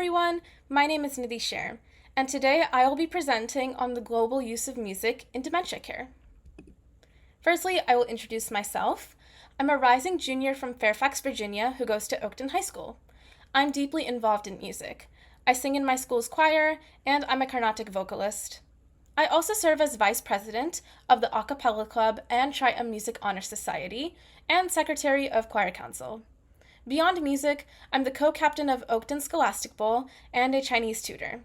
everyone, my name is Nidhi Sher, and today I will be presenting on the global use of music in dementia care. Firstly, I will introduce myself. I'm a rising junior from Fairfax, Virginia, who goes to Oakton High School. I'm deeply involved in music. I sing in my school's choir, and I'm a Carnatic vocalist. I also serve as vice president of the A Cappella Club and Trium Music Honor Society, and secretary of Choir Council. Beyond music, I'm the co-captain of Oakton Scholastic Bowl and a Chinese tutor.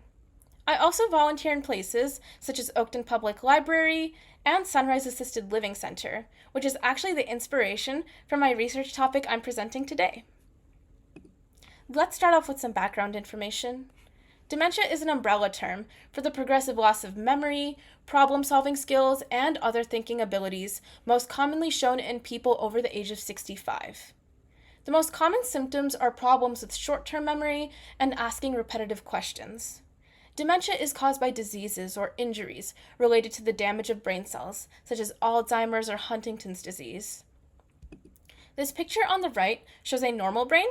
I also volunteer in places such as Oakton Public Library and Sunrise Assisted Living Center, which is actually the inspiration for my research topic I'm presenting today. Let's start off with some background information. Dementia is an umbrella term for the progressive loss of memory, problem-solving skills, and other thinking abilities, most commonly shown in people over the age of 65. The most common symptoms are problems with short-term memory and asking repetitive questions. Dementia is caused by diseases or injuries related to the damage of brain cells, such as Alzheimer's or Huntington's disease. This picture on the right shows a normal brain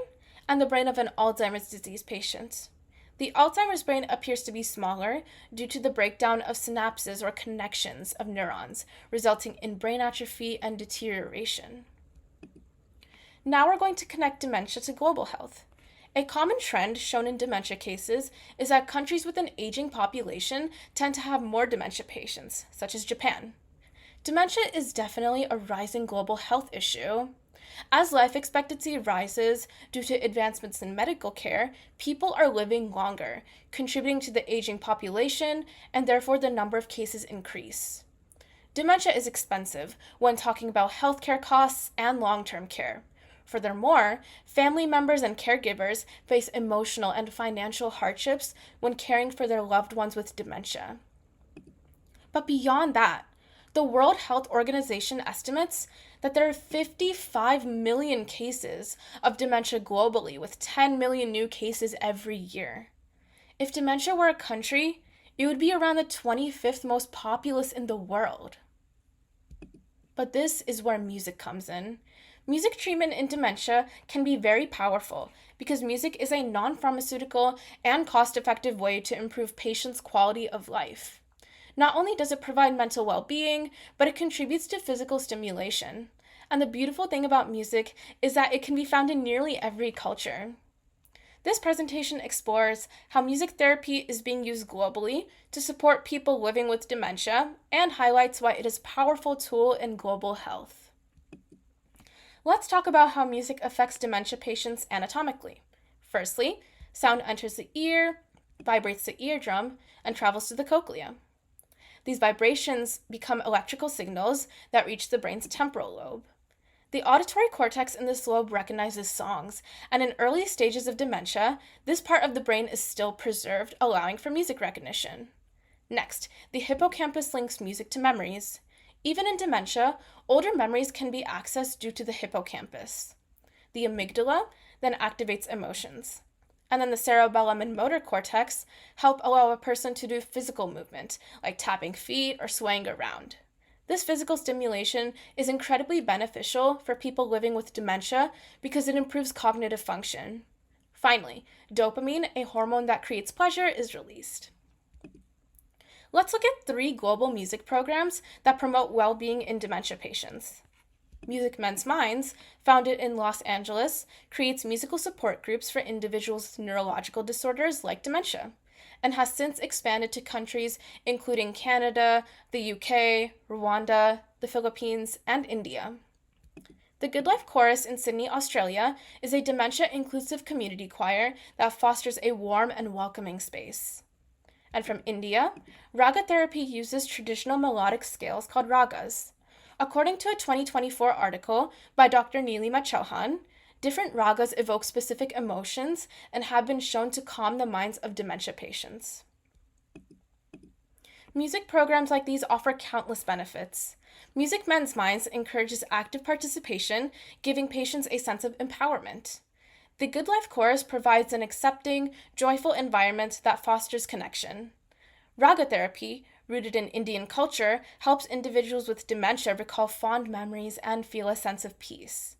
and the brain of an Alzheimer's disease patient. The Alzheimer's brain appears to be smaller due to the breakdown of synapses or connections of neurons, resulting in brain atrophy and deterioration. Now we're going to connect dementia to global health. A common trend shown in dementia cases is that countries with an aging population tend to have more dementia patients, such as Japan. Dementia is definitely a rising global health issue. As life expectancy rises due to advancements in medical care, people are living longer, contributing to the aging population, and therefore the number of cases increase. Dementia is expensive when talking about healthcare costs and long-term care. Furthermore, family members and caregivers face emotional and financial hardships when caring for their loved ones with dementia. But beyond that, the World Health Organization estimates that there are 55 million cases of dementia globally, with 10 million new cases every year. If dementia were a country, it would be around the 25th most populous in the world. But this is where music comes in. Music treatment in dementia can be very powerful because music is a non-pharmaceutical and cost-effective way to improve patients' quality of life. Not only does it provide mental well-being, but it contributes to physical stimulation. And the beautiful thing about music is that it can be found in nearly every culture. This presentation explores how music therapy is being used globally to support people living with dementia and highlights why it is a powerful tool in global health. Let's talk about how music affects dementia patients anatomically. Firstly, sound enters the ear, vibrates the eardrum, and travels to the cochlea. These vibrations become electrical signals that reach the brain's temporal lobe. The auditory cortex in this lobe recognizes songs, and in early stages of dementia, this part of the brain is still preserved, allowing for music recognition. Next, the hippocampus links music to memories. Even in dementia, older memories can be accessed due to the hippocampus. The amygdala then activates emotions. And then the cerebellum and motor cortex help allow a person to do physical movement, like tapping feet or swaying around. This physical stimulation is incredibly beneficial for people living with dementia because it improves cognitive function. Finally, dopamine, a hormone that creates pleasure, is released. Let's look at 3 global music programs that promote well-being in dementia patients. Music Men's Minds, founded in Los Angeles, creates musical support groups for individuals with neurological disorders like dementia, and has since expanded to countries including Canada, the UK, Rwanda, the Philippines, and India. The Good Life Chorus in Sydney, Australia, is a dementia-inclusive community choir that fosters a warm and welcoming space. And from India, raga therapy uses traditional melodic scales called ragas. According to a 2024 article by Dr. Neelima Chauhan, different ragas evoke specific emotions and have been shown to calm the minds of dementia patients. Music programs like these offer countless benefits. Music Men's Minds encourages active participation, giving patients a sense of empowerment. The Good Life Chorus provides an accepting, joyful environment that fosters connection. Raga therapy, rooted in Indian culture, helps individuals with dementia recall fond memories and feel a sense of peace.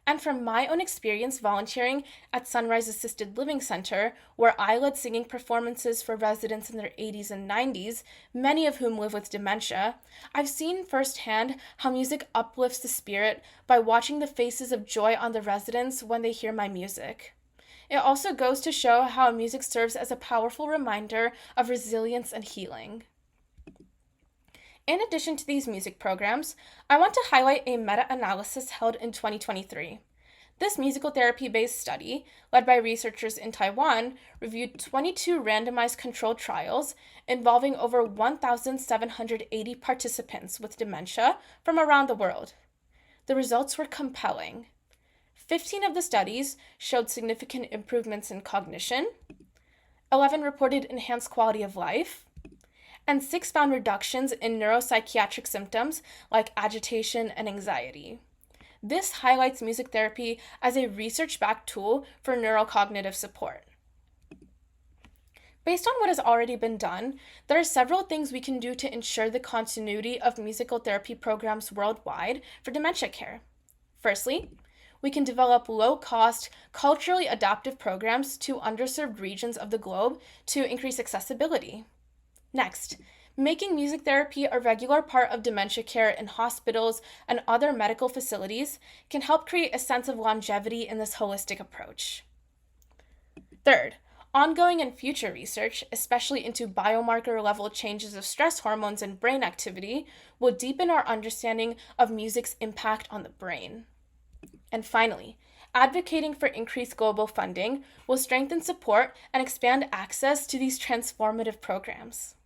And from my own experience volunteering at Sunrise Assisted Living Center, where I led singing performances for residents in their 80s and 90s, many of whom live with dementia, I've seen firsthand how music uplifts the spirit by watching the faces of joy on the residents when they hear my music. It also goes to show how music serves as a powerful reminder of resilience and healing. In addition to these music programs, I want to highlight a meta-analysis held in 2023. This musical therapy-based study, led by researchers in Taiwan, reviewed 22 randomized controlled trials involving over 1,780 participants with dementia from around the world. The results were compelling. 15 of the studies showed significant improvements in cognition, 11 reported enhanced quality of life, and 6 found reductions in neuropsychiatric symptoms like agitation and anxiety. This highlights music therapy as a research-backed tool for neurocognitive support. Based on what has already been done, there are several things we can do to ensure the continuity of musical therapy programs worldwide for dementia care. Firstly, we can develop low-cost, culturally adaptive programs to underserved regions of the globe to increase accessibility. Next, making music therapy a regular part of dementia care in hospitals and other medical facilities can help create a sense of longevity in this holistic approach. Third, ongoing and future research, especially into biomarker-level changes of stress hormones and brain activity, will deepen our understanding of music's impact on the brain. And finally, advocating for increased global funding will strengthen support and expand access to these transformative programs.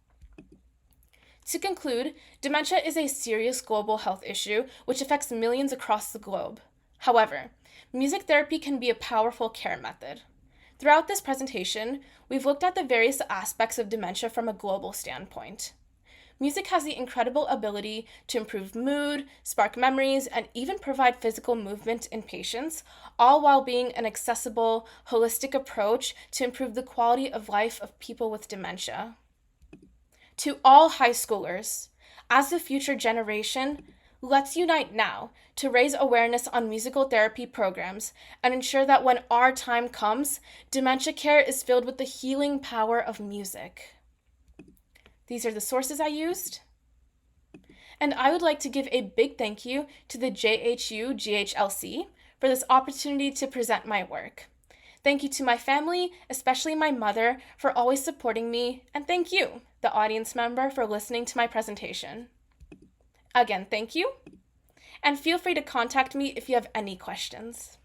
To conclude, dementia is a serious global health issue which affects millions across the globe. However, music therapy can be a powerful care method. Throughout this presentation, we've looked at the various aspects of dementia from a global standpoint. Music has the incredible ability to improve mood, spark memories, and even provide physical movement in patients, all while being an accessible, holistic approach to improve the quality of life of people with dementia. To all high schoolers, as the future generation, let's unite now to raise awareness on musical therapy programs and ensure that when our time comes, dementia care is filled with the healing power of music. These are the sources I used. And I would like to give a big thank you to the JHU GHLC for this opportunity to present my work. Thank you to my family, especially my mother, for always supporting me, and thank you, the audience member, for listening to my presentation. Again, thank you, and feel free to contact me if you have any questions.